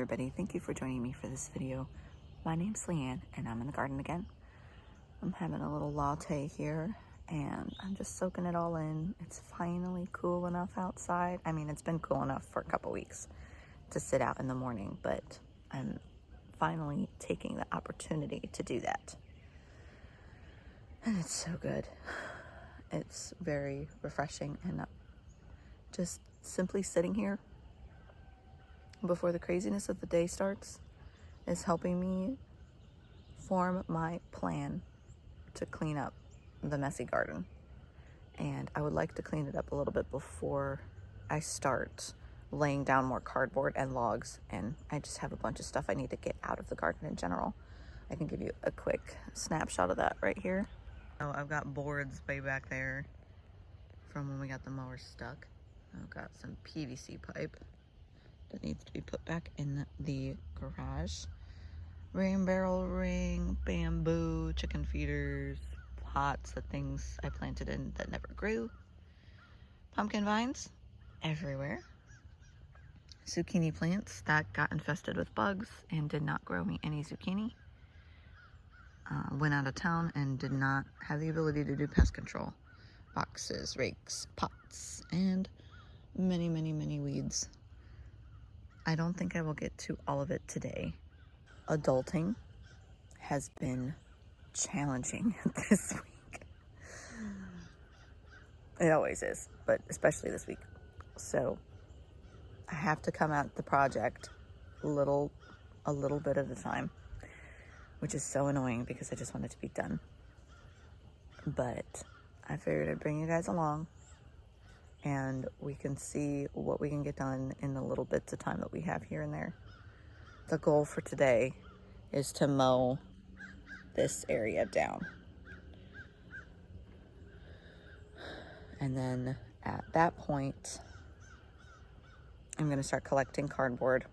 everybody, thank you for joining me for this video. My name's Leanne and I'm in the garden again. I'm having a little latte here and I'm just soaking it all in. It's finally cool enough outside. I mean, it's been cool enough for a couple weeks to sit out in the morning, but I'm finally taking the opportunity to do that. And it's so good. It's very refreshing, and just simply sitting here before the craziness of the day starts is helping me form my plan to clean up the messy garden. And I would like to clean it up a little bit before I start laying down more cardboard and logs, and I just have a bunch of stuff I need to get out of the garden in general. I can give you a quick snapshot of that right here. Oh, I've got boards way back there from when we got the mower stuck. I've got some PVC pipe that needs to be put back in the garage. Rain barrel ring, bamboo, chicken feeders, pots, the things I planted in that never grew. Pumpkin vines everywhere. Zucchini plants that got infested with bugs and did not grow me any zucchini. Went out of town and did not have the ability to do pest control. Boxes, rakes, pots, and many, many, many weeds. I don't think I will get to all of it today. Adulting has been challenging this week. It always is, but especially this week. So I have to come at the project a little bit at a time, which is so annoying because I just want it to be done. But I figured I'd bring you guys along and we can see what we can get done in the little bits of time that we have here and there. The goal for today is to mow this area down. And then at that point, I'm gonna start collecting cardboard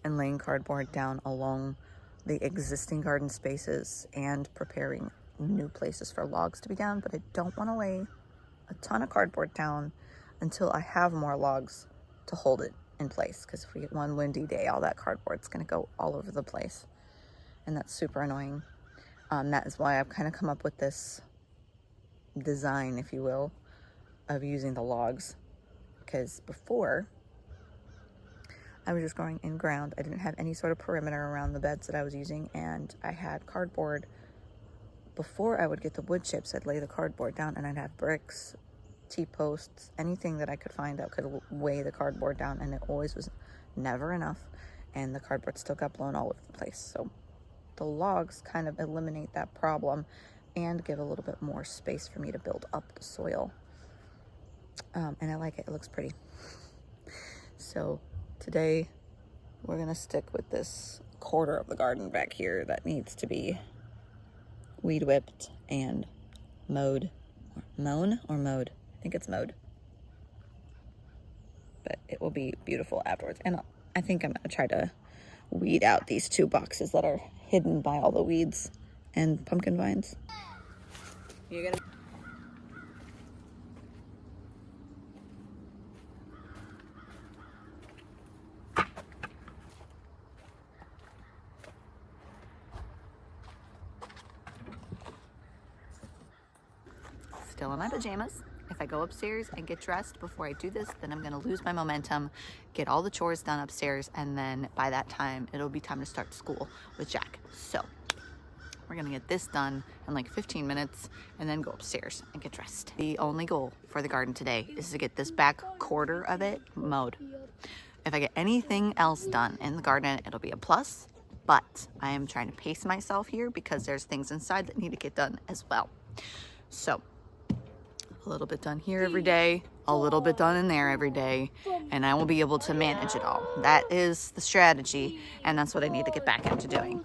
and laying cardboard down along the existing garden spaces and preparing new places for logs to be down. But I don't wanna lay a ton of cardboard down until I have more logs to hold it in place, because if we get one windy day, all that cardboard's gonna go all over the place, and that's super annoying. That is why I've kind of come up with this design, if you will, of using the logs, because before I was just growing in ground. I didn't have any sort of perimeter around the beds that I was using, and I had cardboard. Before I would get the wood chips, I'd lay the cardboard down and I'd have bricks, T-posts, anything that I could find that could weigh the cardboard down, and it always was never enough, and the cardboard still got blown all over the place. So the logs kind of eliminate that problem and give a little bit more space for me to build up the soil. And I like it. It looks pretty. So today we're gonna stick with this quarter of the garden back here that needs to be weed whipped and mowed. Mown or mowed? I think it's mowed. But it will be beautiful afterwards. And I think I'm gonna try to weed out these two boxes that are hidden by all the weeds and pumpkin vines. You're gonna... Still in my pajamas. If I go upstairs and get dressed before I do this, then I'm gonna lose my momentum, get all the chores done upstairs, and then by that time, it'll be time to start school with Jack. So we're gonna get this done in like 15 minutes and then go upstairs and get dressed. The only goal for the garden today is to get this back quarter of it mowed. If I get anything else done in the garden, it'll be a plus, but I am trying to pace myself here because there's things inside that need to get done as well. So a little bit done here every day, a little bit done in there every day, and I will be able to manage it all. That is the strategy, and that's what I need to get back into doing.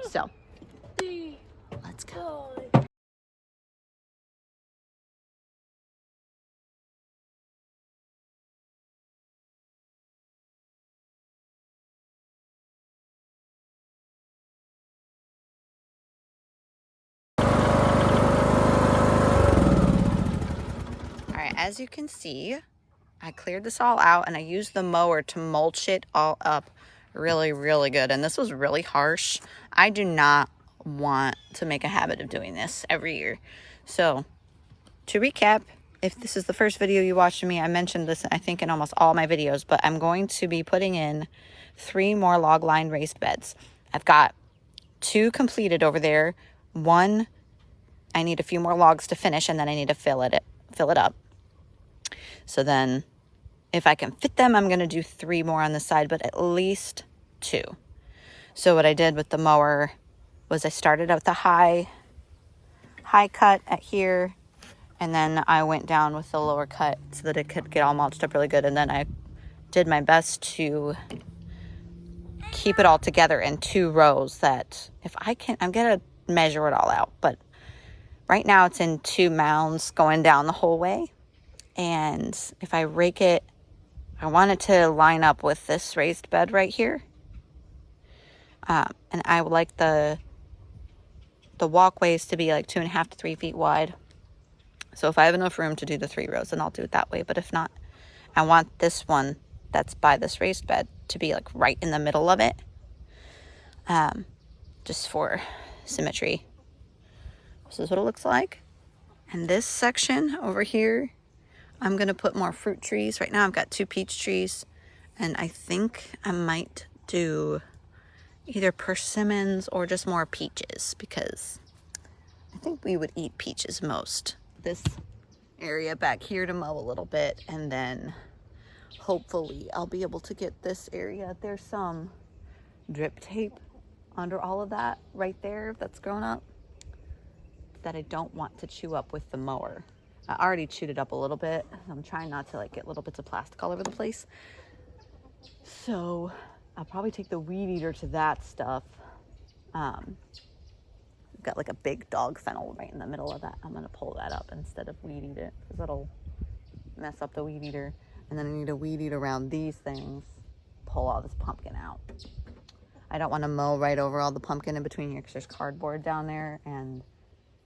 So let's go. All right, as you can see, I cleared this all out and I used the mower to mulch it all up really, really good. And this was really harsh. I do not want to make a habit of doing this every year. So to recap, if this is the first video you watched of me, I mentioned this, I think, in almost all my videos, but I'm going to be putting in 3 more log line raised beds. I've got 2 completed over there. 1, I need a few more logs to finish, and then I need to fill it up. So then if I can fit them, I'm going to do 3 more on the side, but at least 2. So what I did with the mower was I started out the high cut at here, and then I went down with the lower cut so that it could get all mulched up really good. And then I did my best to keep it all together in 2 rows that if I can, I'm going to measure it all out. But right now it's in 2 mounds going down the whole way. And if I rake it, I want it to line up with this raised bed right here. And I would like the walkways to be like 2.5 to 3 feet wide. So if I have enough room to do the 3 rows, then I'll do it that way. But if not, I want this one that's by this raised bed to be like right in the middle of it. Just for symmetry. This is what it looks like. And this section over here, I'm going to put more fruit trees. Right now I've got 2 peach trees. And I think I might do either persimmons or just more peaches, because I think we would eat peaches most. This area back here to mow a little bit, and then hopefully I'll be able to get this area. There's some drip tape under all of that right there that's grown up that I don't want to chew up with the mower. I already chewed it up a little bit. I'm trying not to like get little bits of plastic all over the place. So I'll probably take the weed eater to that stuff. Got like a big dog fennel right in the middle of that. I'm gonna pull that up instead of weed eat it, because that'll mess up the weed eater. And then I need to weed eat around these things, pull all this pumpkin out. I don't want to mow right over all the pumpkin in between here because there's cardboard down there and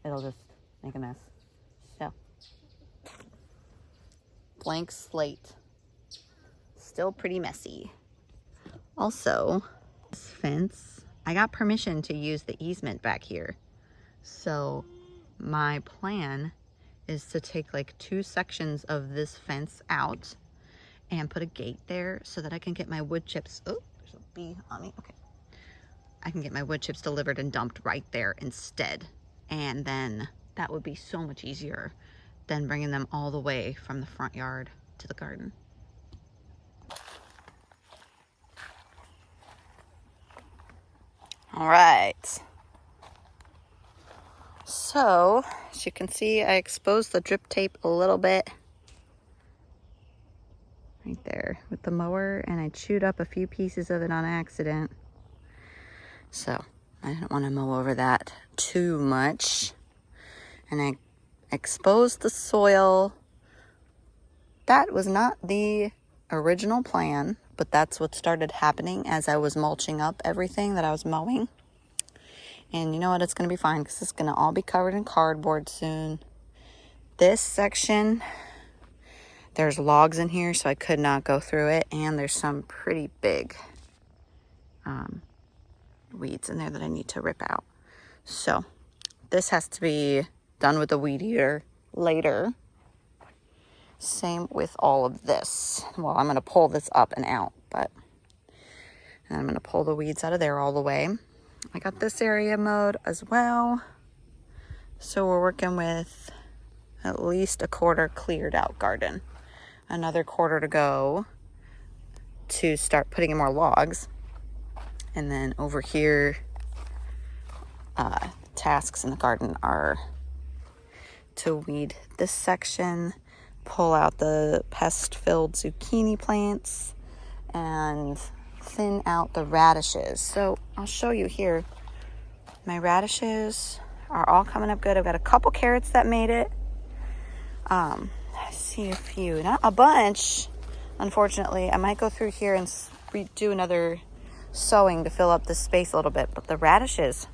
it'll just make a mess. So, blank slate. Still pretty messy. Also, this fence, I got permission to use the easement back here. So my plan is to take like 2 sections of this fence out and put a gate there so that I can get my wood chips. Oh, there's a bee on me. Okay. I can get my wood chips delivered and dumped right there instead. And then that would be so much easier than bringing them all the way from the front yard to the garden. All right. So, as you can see, I exposed the drip tape a little bit right there with the mower, and I chewed up a few pieces of it on accident. So, I didn't want to mow over that too much. And I exposed the soil. That was not the original plan, but that's what started happening as I was mulching up everything that I was mowing. And you know what? It's going to be fine because it's going to all be covered in cardboard soon. This section, there's logs in here, so I could not go through it. And there's some pretty big weeds in there that I need to rip out. So this has to be done with the weed eater later. Same with all of this. Well, I'm going to pull this up and out, and I'm going to pull the weeds out of there all the way. I got this area mowed as well. So we're working with at least a quarter cleared out garden. Another quarter to go to start putting in more logs. And then over here, tasks in the garden are to weed this section, pull out the pest-filled zucchini plants, and thin out the radishes. So I'll show you here. My radishes are all coming up good. I've got a couple carrots that made it. I see a few, not a bunch, unfortunately. I might go through here and do another sowing to fill up the space a little bit, but the radishes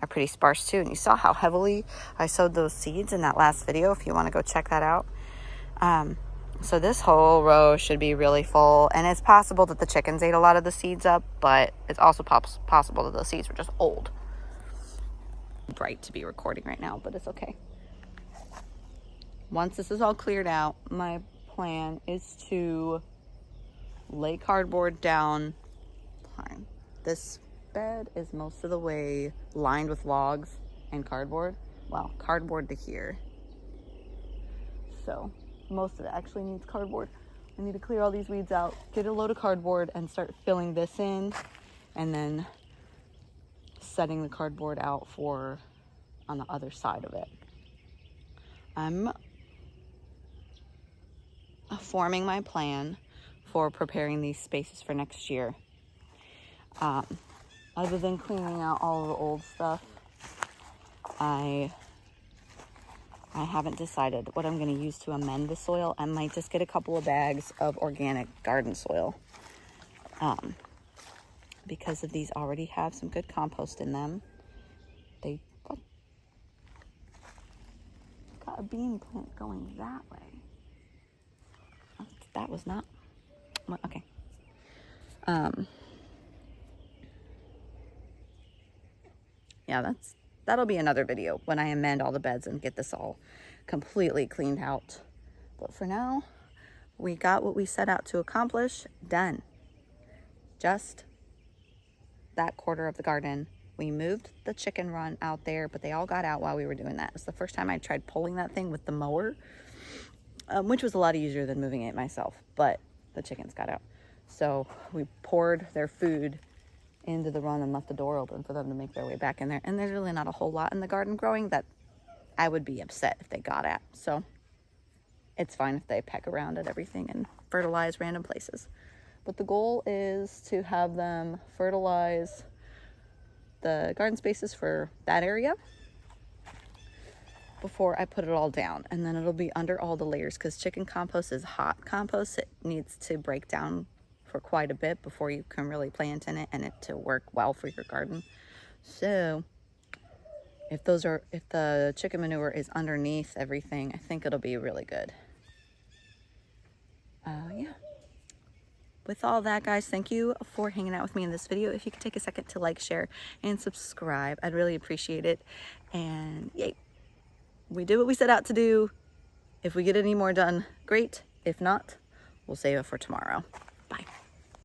are pretty sparse too. And you saw how heavily I sowed those seeds in that last video if you want to go check that out. So this whole row should be really full, and it's possible that the chickens ate a lot of the seeds up, but it's also possible that the seeds were just old. Bright to be recording right now, but it's okay. Once this is all cleared out, my plan is to lay cardboard down. Fine. This bed is most of the way lined with logs and cardboard. Well, cardboard to here. So most of it actually needs cardboard. I need to clear all these weeds out, get a load of cardboard, and start filling this in, and then setting the cardboard out for on the other side of it. I'm forming my plan for preparing these spaces for next year. Other than cleaning out all of the old stuff, I haven't decided what I'm going to use to amend the soil. I might just get a couple of bags of organic garden soil. Because of these already have some good compost in them. They got a bean plant going that way. That was not, okay. Yeah, that'll be another video when I amend all the beds and get this all completely cleaned out. But for now, we got what we set out to accomplish done. Just that quarter of the garden. We moved the chicken run out there, but they all got out while we were doing that. It was the first time I tried pulling that thing with the mower, which was a lot easier than moving it myself, but the chickens got out. So we poured their food into the run and left the door open for them to make their way back in there. And there's really not a whole lot in the garden growing that I would be upset if they got at. So it's fine if they peck around at everything and fertilize random places. But the goal is to have them fertilize the garden spaces for that area before I put it all down. And then it'll be under all the layers, because chicken compost is hot compost. It needs to break down for quite a bit before you can really plant in it and it to work well for your garden. So if the chicken manure is underneath everything, I think it'll be really good. Yeah. With all that, guys, thank you for hanging out with me in this video. If you could take a second to like, share, and subscribe, I'd really appreciate it. And yay, we did what we set out to do. If we get any more done, great. If not, we'll save it for tomorrow. Bye.